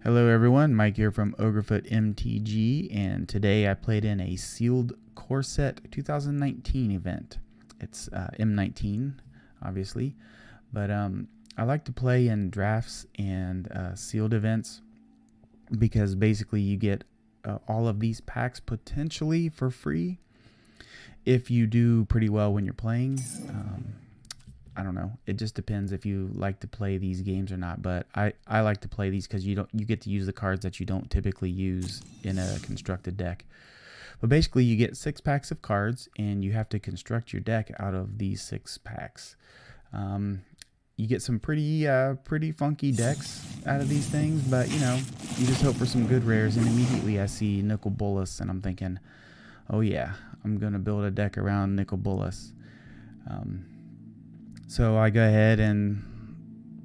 Hello everyone, Mike here from OGRE MTG, and today I played in a sealed core set 2019 event. It's M19, obviously, but I like to play in drafts and sealed events because basically you get all of these packs potentially for free if you do pretty well when you're playing. I don't know. It just depends if you like to play these games or not. But I like to play these because you get to use the cards that you don't typically use in a constructed deck. But basically, you get 6 packs of cards, and you have to construct your deck out of these 6 packs. You get some pretty funky decks out of these things, but you just hope for some good rares. And immediately I see Nicol Bolas, and I'm thinking, oh yeah, I'm gonna build a deck around Nicol Bolas. So I go ahead and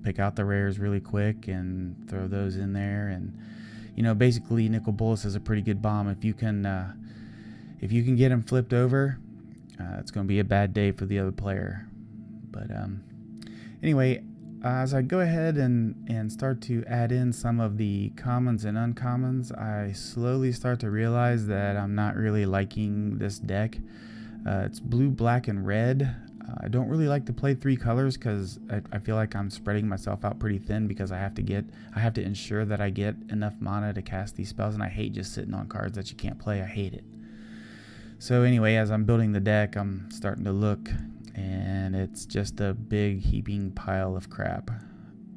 pick out the rares really quick and throw those in there. And basically Nicol Bolas is a pretty good bomb. If you can get him flipped over, it's going to be a bad day for the other player. But anyway, as I go ahead and start to add in some of the commons and uncommons, I slowly start to realize that I'm not really liking this deck. It's blue, black, and red. I don't really like to play 3 colors because I feel like I'm spreading myself out pretty thin because I have to ensure that I get enough mana to cast these spells, and I hate just sitting on cards that you can't play. I hate it. So anyway, as I'm building the deck, I'm starting to look, and it's just a big heaping pile of crap.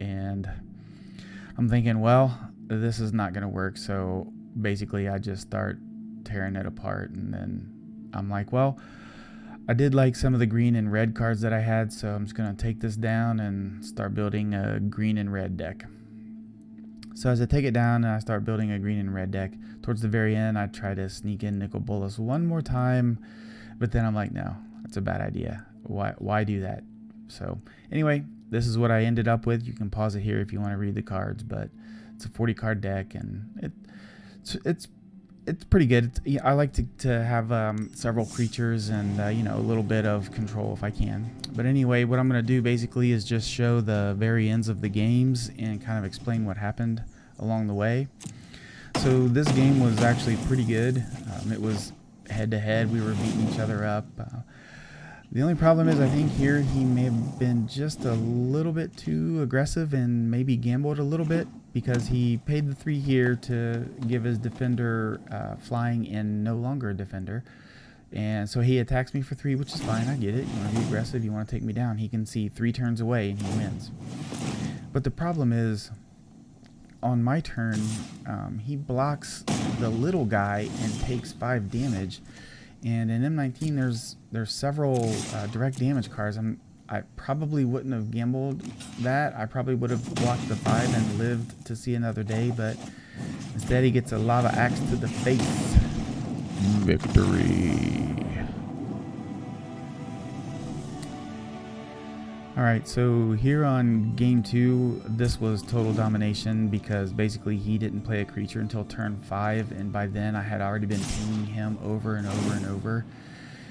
And I'm thinking, well, this is not going to work. So basically I just start tearing it apart, and then I'm like, well, I did like some of the green and red cards that I had, so I'm just going to take this down and start building a green and red deck. So as I take it down and I start building a green and red deck, towards the very end I try to sneak in Nicol Bolas one more time, but then I'm like, no, that's a bad idea. Why do that? So anyway, this is what I ended up with. You can pause it here if you want to read the cards, but it's a 40 card deck, and it's pretty good. I like to have several creatures and a little bit of control if I can. But anyway, what I'm going to do basically is just show the very ends of the games and kind of explain what happened along the way. So this game was actually pretty good. It was head to head. We were beating each other up. The only problem is I think here he may have been just a little bit too aggressive and maybe gambled a little bit, because he paid the 3 here to give his defender flying and no longer a defender. And so he attacks me for 3, which is fine. I get it. You want to be aggressive. You want to take me down. He can see 3 turns away and he wins. But the problem is, on my turn, he blocks the little guy and takes 5 damage. And in M19, there's several direct damage cards. I probably wouldn't have gambled that. I probably would have blocked the 5 and lived to see another day, but instead he gets a lava axe to the face. Victory. Alright, so here on game 2, this was total domination because basically he didn't play a creature until turn 5, and by then I had already been pinging him over and over and over.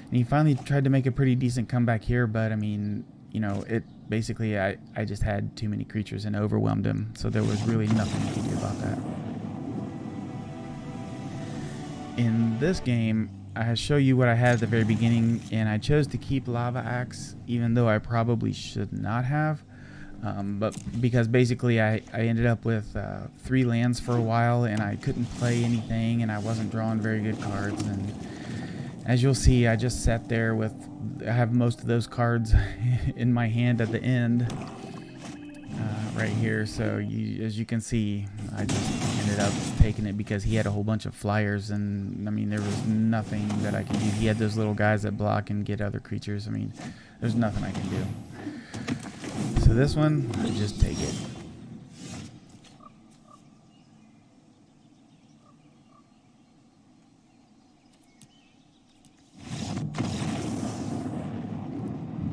And he finally tried to make a pretty decent comeback here, but I mean, it basically I just had too many creatures and overwhelmed him, so there was really nothing he could do about that. In this game, I show you what I had at the very beginning, and I chose to keep Lava Axe, even though I probably should not have. But because basically I ended up with 3 lands for a while, and I couldn't play anything, and I wasn't drawing very good cards. And as you'll see, I just sat there I have most of those cards in my hand at the end, right here. So as you can see, I just ended up taking it because he had a whole bunch of flyers, and I mean, there was nothing that I could do. He had those little guys that block and get other creatures. I mean, there's nothing I can do. So this one, I just take it.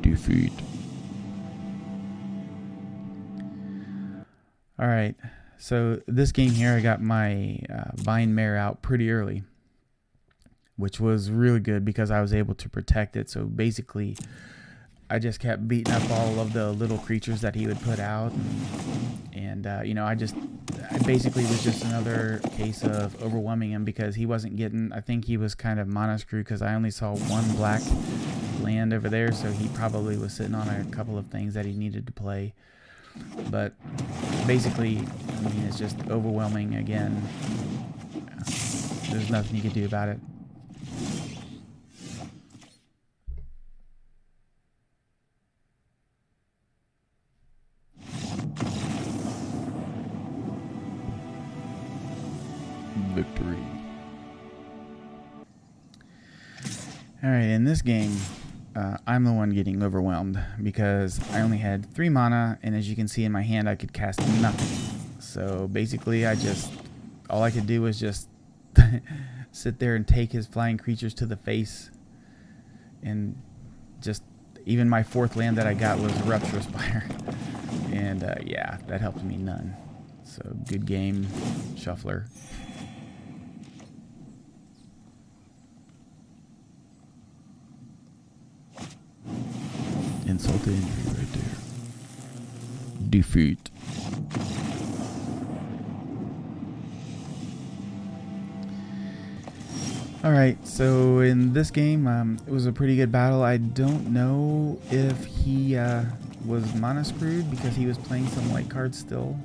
Defeat. Alright, so this game here I got my Vine Mare out pretty early, which was really good because I was able to protect it. So basically I just kept beating up all of the little creatures that he would put out, and you know, I basically was just another case of overwhelming him because he wasn't getting. I think he was kind of mono screwed because I only saw one black land over there, so he probably was sitting on a couple of things that he needed to play. But basically, I mean, it's just overwhelming again. There's nothing you can do about it. Victory. Alright, in this game, I'm the one getting overwhelmed because I only had 3 mana, and as you can see in my hand, I could cast nothing. So basically, all I could do was just sit there and take his flying creatures to the face, and just even my 4th land that I got was Rupture Spire, and yeah, that helped me none. So good game, Shuffler. Insult to injury right there. Defeat. Alright, so in this game, it was a pretty good battle. I don't know if he was mono screwed because he was playing some white cards still,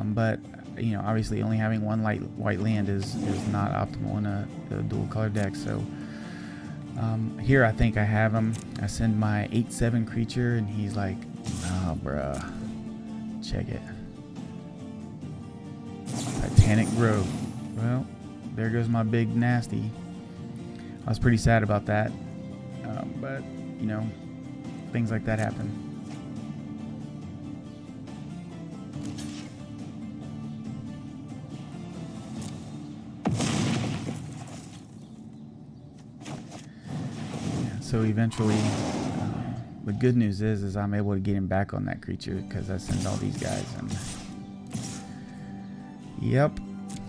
but you know, obviously only having one white land is not optimal in a dual color deck. So here I think I have him. I send my 8/7 creature, and he's like, "Oh, bruh, check it, Titanic Grove." Well, there goes my big nasty. I was pretty sad about that, but you know, things like that happen. Yeah, so eventually, the good news is I'm able to get him back on that creature because I send all these guys, and yep,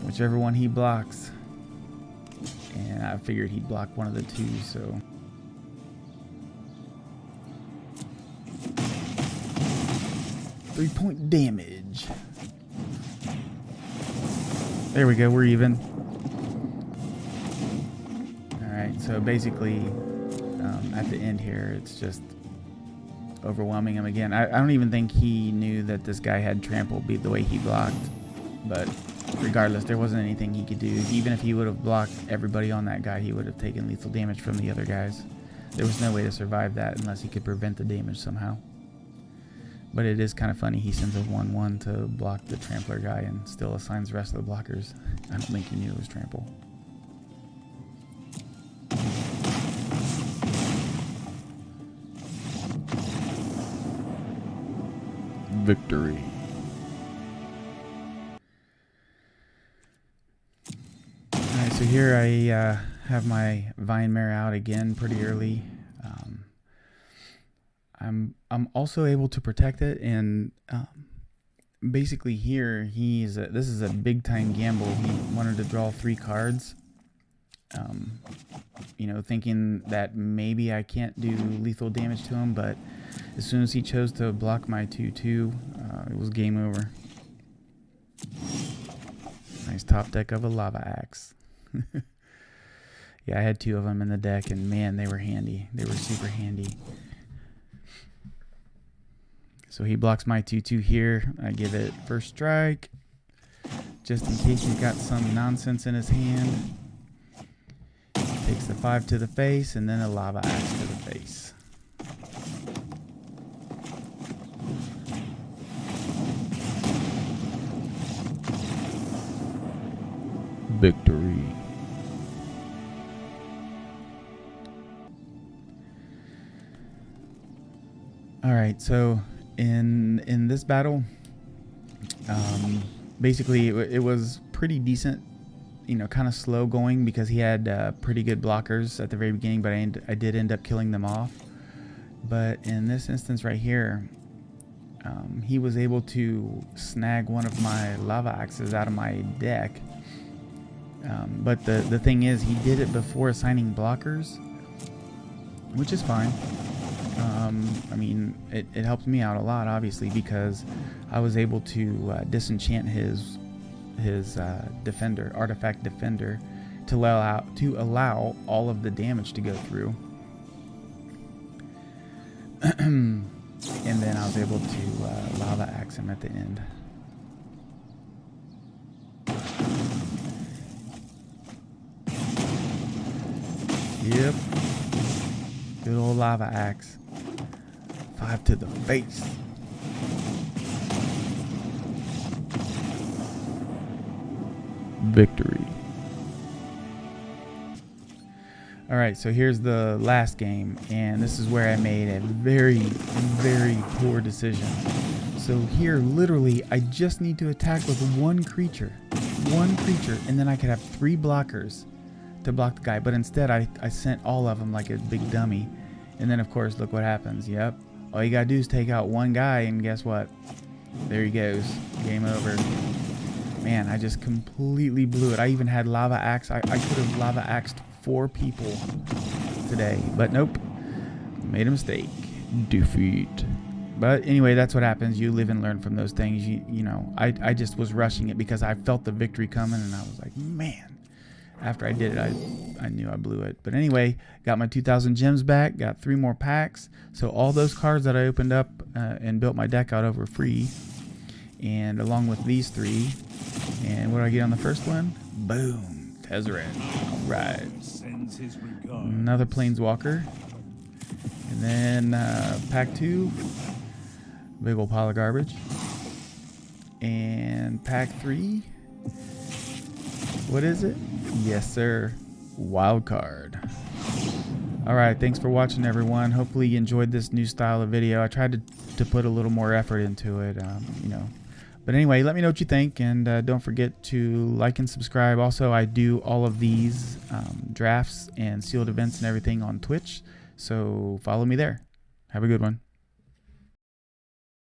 whichever one he blocks. And I figured he'd block one of the 2, so. Three-point damage. There we go, we're even. Alright, so basically, at the end here, it's just overwhelming him again. I don't even think he knew that this guy had trample beat the way he blocked, but regardless, there wasn't anything he could do. Even if he would have blocked everybody on that guy, he would have taken lethal damage from the other guys. There was no way to survive that unless he could prevent the damage somehow. But it is kind of funny, he sends a 1/1 to block the trampler guy and still assigns the rest of the blockers. I don't think he knew it was trample. Victory. Alright, so here I have my Vine Mare out again pretty early. I'm also able to protect it, and basically here this is a big time gamble. He wanted to draw 3 cards, you know, thinking that maybe I can't do lethal damage to him, but as soon as he chose to block my 2/2, it was game over. Nice top deck of a Lava Axe. Yeah, I had 2 of them in the deck, and man, they were handy. They were super handy. So he blocks my 2/2 here. I give it first strike, just in case he's got some nonsense in his hand. Takes the 5 to the face, and then a Lava Axe to the face. Victory. All right, so in this battle, basically it was pretty decent, you know, kind of slow going because he had pretty good blockers at the very beginning, but I did end up killing them off. But in this instance right here, he was able to snag one of my Lava Axes out of my deck. But the thing is, he did it before assigning blockers, which is fine. I mean, it helped me out a lot, obviously, because I was able to disenchant his defender, artifact defender, to allow all of the damage to go through. And then I was able to lava axe him at the end. Yep. Good old lava axe. 5 to the face. Victory. Alright, so here's the last game, and this is where I made a very, very poor decision. So here, literally, I just need to attack with one creature, and then I could have 3 blockers to block the guy, but instead I sent all of them like a big dummy. And then of course, look what happens. Yep, all you gotta do is take out one guy, and guess what? There he goes. Game over. Man, I just completely blew it. I even had lava axe. I could have lava axed 4 people today, but nope. Made a mistake. Defeat. But anyway, that's what happens. You live and learn from those things. You know, I just was rushing it because I felt the victory coming, and I was like, man. After I did it, I knew I blew it. But anyway, got my 2,000 gems back, got 3 more packs. So all those cards that I opened up and built my deck out of were free. And along with these 3. And what did I get on the first one? Boom. Tezzeret. All right. Another Planeswalker. And then pack 2. Big old pile of garbage. And pack 3. What is it? Yes, sir. Wild card. Alright, thanks for watching, everyone. Hopefully you enjoyed this new style of video. I tried to put a little more effort into it, you know. But anyway, let me know what you think, and don't forget to like and subscribe. Also, I do all of these drafts and sealed events and everything on Twitch, so follow me there. Have a good one.